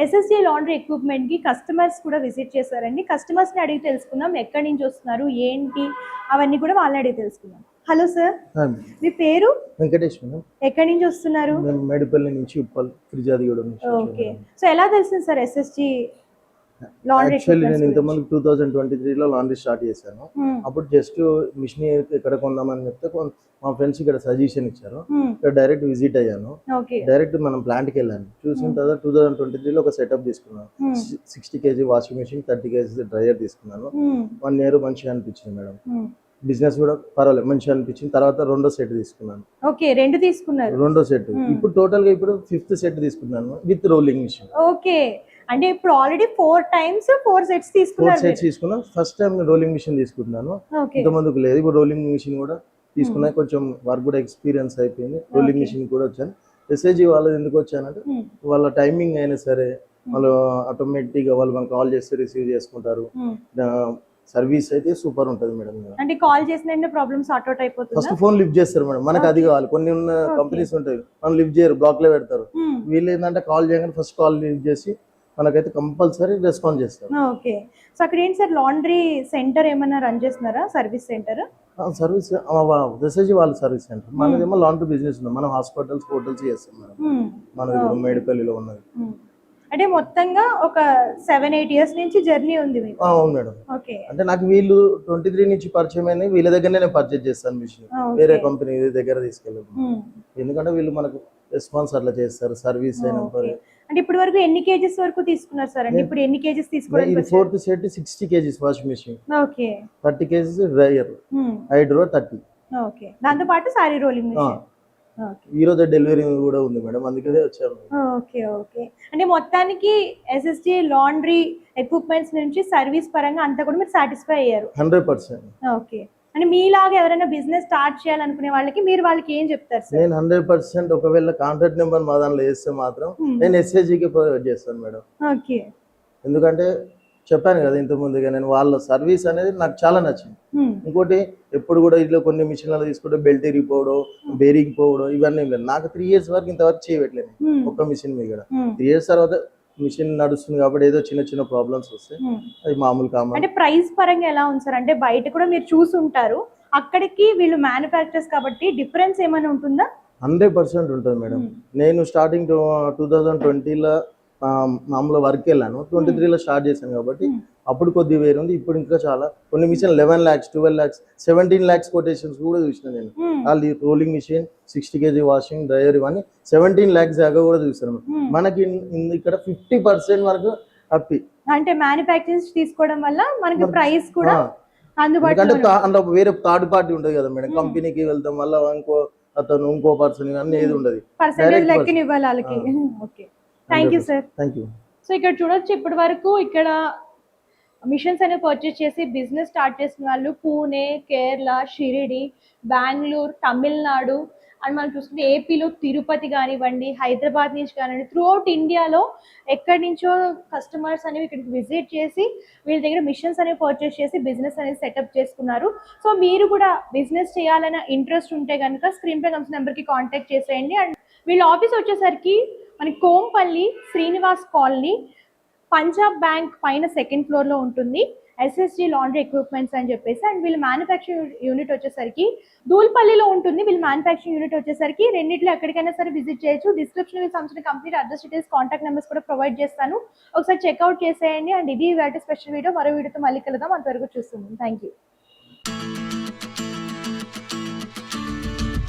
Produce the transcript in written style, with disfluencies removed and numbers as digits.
SSG laundry equipment కి customers కూడా visit చేశారండి. కస్టమర్స్ ని అడిగి తెలుసుకుందాం ఎక్కడి నుంచి వస్తున్నారు ఏంటి అవన్నీ కూడా వాళ్ళని అడిగి తెలుసుకుందాం. హలో సార్, మీ పేరు? వెంకటేష్ మేడం. ఎక్కడి నుంచి వస్తున్నారు? మేడిపల్లి నుంచి, ఉప్పల్, ఫిర్జాదిగూడ నుంచి. ఓకే, సో ఎలా తెలిసింది సార్ ఎస్ఎస్జీ లాండ్రీ? యాక్చువల్లీ నేను ఇంతకుముందు 2023లో లాండ్రీ స్టార్ట్ చేశాను. అప్పుడు జస్ట్ మిషన్ ఎక్కడ కొందామని చెప్తే మా ఫ్రెండ్స్ ఇక్కడ సజెషన్ ఇచ్చారు. ఇక్కడ డైరెక్ట్ విజిట్ అయ్యాను. డైరెక్ట్ మనం ప్లాంట్ కి వెళ్ళాను. చూసిన తర్వాత 2023లో ఒక సెటప్ తీసుకున్నాను. 60 kg washing machine, 30 kg dryer తీసుకున్నాను. 1 year మంచిగా అనిపించింది మేడం. బిజినెస్ కూడా పర్వాలేదు, మంచిగా అనిపించింది. తర్వాత రెండో సెట్ తీసుకున్నాను. ఓకే, రెండు తీసుకున్నారు. రెండో సెట్. ఇప్పుడు టోటల్ గా ఇప్పుడు 5th సెట్ తీసుకున్నాను విత్ రోలింగ్ మిషన్. ఓకే, అంటే ఇప్పుడు ఆల్రెడీ 4 times 4 sets తీసుకున్నారు. 4 sets తీసుకున్నాను. ఫస్ట్ టైం రోలింగ్ మిషన్ తీసుకుంటున్నాను. ఇంతకుముందుకు లేదు. ఇప్పుడు రోలింగ్ మిషన్ కూడా తీసుకున్నా. కొంచెం వర్క్ కూడా ఎక్స్పీరియన్స్ అయిపోయింది. రోలింగ్ మిషన్ కూడా వచ్చాను. ఎస్ఏజీ వాళ్ళది ఎందుకు వచ్చానంటే వాళ్ళ టైమింగ్ అయినా సరే వాళ్ళు ఆటోమేటిక్ గా వాళ్ళు కాల్ చేస్తే రిసీవ్ చేసుకుంటారు. సర్వీస్ అయితే సూపర్ ఉంటది మేడం. అంటే కాల్ చేసిన ప్రాబ్లమ్ సార్ట్ అవుట్ అయిపోతుంది. ఫస్ట్ ఫోన్ లిఫ్ట్ చేస్తారు మేడం. మనకు అది కావాలి. కొన్ని ఉన్న కంపెనీస్ ఉంటాయి మనం లిఫ్ట్ చేయరు, బ్లాక్ లో పెడతారు. వీళ్ళు ఏంటంటే కాల్ చేయగానే ఫస్ట్ కాల్ లిఫ్ట్ చేసి మనకైతే కంపల్సరీ రెస్పాన్స్ చేస్తారు. ఓకే, సో అక్కడ ఏంటి సార్, లాండ్రీ సెంటర్ ఏమైనా రన్ చేస్తున్నారా? Service centre? సర్వీస్ ఎస్ఎస్జీ వాళ్ళ సర్వీస్ సెంటర్. మనదేమో లాండ్రీ బిజినెస్ ఉంది. మనం హాస్పిటల్స్, హోటల్స్ చేస్తాం మేడం. మన మేడిపల్లిలో ఉన్నది. అంటే మొత్తంగా ఒక 7-8 years నుంచి జర్నీ ఉంది మీకు? అవును మేడం. ఓకే, అంటే నాకు వీళ్ళు 23 నుంచి పరిచయం అయినా వీళ్ళ దగ్గరనే నేను పర్చేజ్ చేస్తాను మిషన్. వేరే కంపెనీ దగ్గర తీసుకెళ్ళాను. ఎందుకంటే వీళ్ళు మనకు రెస్పాన్స్ అట్లా చేస్తారు. సర్వీస్ అయినా. అంటే ఇప్పటి వరకు ఎన్ని కేజెస్ వరకు తీసుకున్నారు సార్? అంటే ఇప్పుడు ఎన్ని కేజెస్ తీసుకోవడం? ఇది 4th set 60 kg washing machine. Okay, 30 kg dryer, hydro 30. Okay, దాంతో పాటు సారీ రోలింగ్ మెషిన్. ఈ రోజు డెలివరీ కూడా ఉంది మేడం, అందుకనే వచ్చాము. ఓకే ఓకే, అంటే మొత్తానికి ఎస్ఎస్జీ లాండ్రీ ఎక్విప్మెంట్స్ నుంచి సర్వీస్ పరంగా అంతా కూడా మీరు సాటిస్ఫై అయ్యారు? 100%. ఓకే, అంటే మీలాగా ఎవరైనా బిజినెస్ స్టార్ట్ చేయాలనుకునే వాళ్ళకి మీరు వాళ్ళకి ఏం చెప్తారు సార్? నేను 100% ఒకవేళ కాంటాక్ట్ నెంబర్ మా దాంట్లో వేస్తే మాత్రం నేను ఎస్ఏజీకి ప్రొవైడ్ చేస్తాను మేడం. ఓకే, ఎందుకంటే చెప్పాను కదా ఇంతకుముందుగా, నేను వాళ్ళ సర్వీస్ అనేది నాకు చాలా నచ్చింది. ఇంకోటి ఎప్పుడు కూడా ఇట్లా కొన్ని మిషన్లలో తీసుకుంటే బెల్ట్ ఇరిగిపోవడం, బేరింగ్ పోవడం ఇవన్నీ లేదు. నాకు 3 years వరకు ఇంతవరకు చేయట్లేదు ఒక్క మిషన్ మీద. 3 years తర్వాత మిషన్ నడుస్తుంది కాబట్టి ఏదో చిన్న చిన్న ప్రాబ్లమ్స్ వస్తాయి, అది మామూలు కామన్. అంటే ప్రైస్ పరంగా ఎలా ఉంది సార్? అంటే బయట కూడా మీరు చూసి ఉంటారు, అక్కడికి వీళ్ళు మ్యానుఫ్యాక్చర్స్ కాబట్టి డిఫరెన్స్ ఏమైనా ఉంటుందా? 100% ఉంటుంది మేడం. నేను స్టార్టింగ్ 2020లో మామూలు వర్క్ వెళ్ళాను. 23లో స్టార్ట్ చేశాను కాబట్టి అప్పుడు కొద్ది వేరు ఉంది. ఇప్పుడు ఇంకా చాలా కొన్ని machine 11 lakhs, 12 lakhs, 17 lakhs quotations కూడా చూసిన నేను. వాళ్ళు rolling machine, 60 kg washing, dryer ఇవన్నీ 17 lakhs దాకా కూడా చూసాను. మనకి ఇక్కడ 50% వరకు హ్యాపీ. అంటే మ్యానుఫ్యాక్చరింగ్ తీసుకోవడం వల్ల మనకి ప్రైస్ కూడా అందుబాటులో. అంటే వేరే థర్డ్ పార్టీ ఉంటుంది కదా మేడం, కంపెనీకి వెళ్తాం వల్ల ఇంకో పర్సన్ ఇవన్నీ ఏది ఉండదు. పర్సెంటేజ్ లెక్కన ఇవ్వాలి వాళ్ళకి. Okay, thank you sir. Thank you. So ఇక్కడ చూడొచ్చు, ఇప్పటి వరకు ఇక్కడ మిషన్స్ అనేవి పర్చేస్ చేసి బిజినెస్ స్టార్ట్ చేసిన వాళ్ళు పూణే, కేరళ, షిరిడి, బెంగళూరు, తమిళనాడు అండ్ మనం చూసుకుంటే ఏపీలో తిరుపతి కానివ్వండి, హైదరాబాద్ నుంచి కానివ్వండి, త్రూ అవుట్ ఇండియాలో ఎక్కడి నుంచో కస్టమర్స్ అనేవి ఇక్కడికి విజిట్ చేసి వీళ్ళ దగ్గర మిషన్స్ అనేవి పర్చేస్ చేసి బిజినెస్ అనేది సెటప్ చేసుకున్నారు. సో మీరు కూడా బిజినెస్ చేయాలన్న ఇంట్రెస్ట్ ఉంటే కనుక స్క్రీన్ పై కనిపిస్తున్న నెంబర్కి కాంటాక్ట్ చేసేయండి. అండ్ వీళ్ళ ఆఫీస్ వచ్చేసరికి మనకి కోంపల్లి శ్రీనివాస్ కాలనీ, పంజాబ్ బ్యాంక్ పైన 2nd floor లో ఉంటుంది. ఎస్ఎస్జీ లాండ్రీ ఎక్విప్మెంట్స్ అని చెప్పేసి. అండ్ వీళ్ళ మ్యానుఫ్యాక్చరింగ్ యూనిట్ వచ్చేసరికి దూల్పల్లిలో ఉంటుంది. వీళ్ళ మ్యానుఫ్యాక్చరింగ్ యూనిట్ వచ్చేసరికి రెండిట్లో ఎక్కడికైనా సరే విజిట్ చేయొచ్చు. డిస్క్రిప్షన్ వీళ్ళకి సంబంధించిన complete address details, contact numbers కూడా ప్రొవైడ్ చేస్తాను, ఒకసారి చెక్అవుట్ చేసేయండి. అండ్ ఇది వాటి స్పెషల్ వీడియో. మరో వీడియోతో మళ్ళీ కలుద్దాం. అంతవరకు చూస్తున్నాం. Thank you.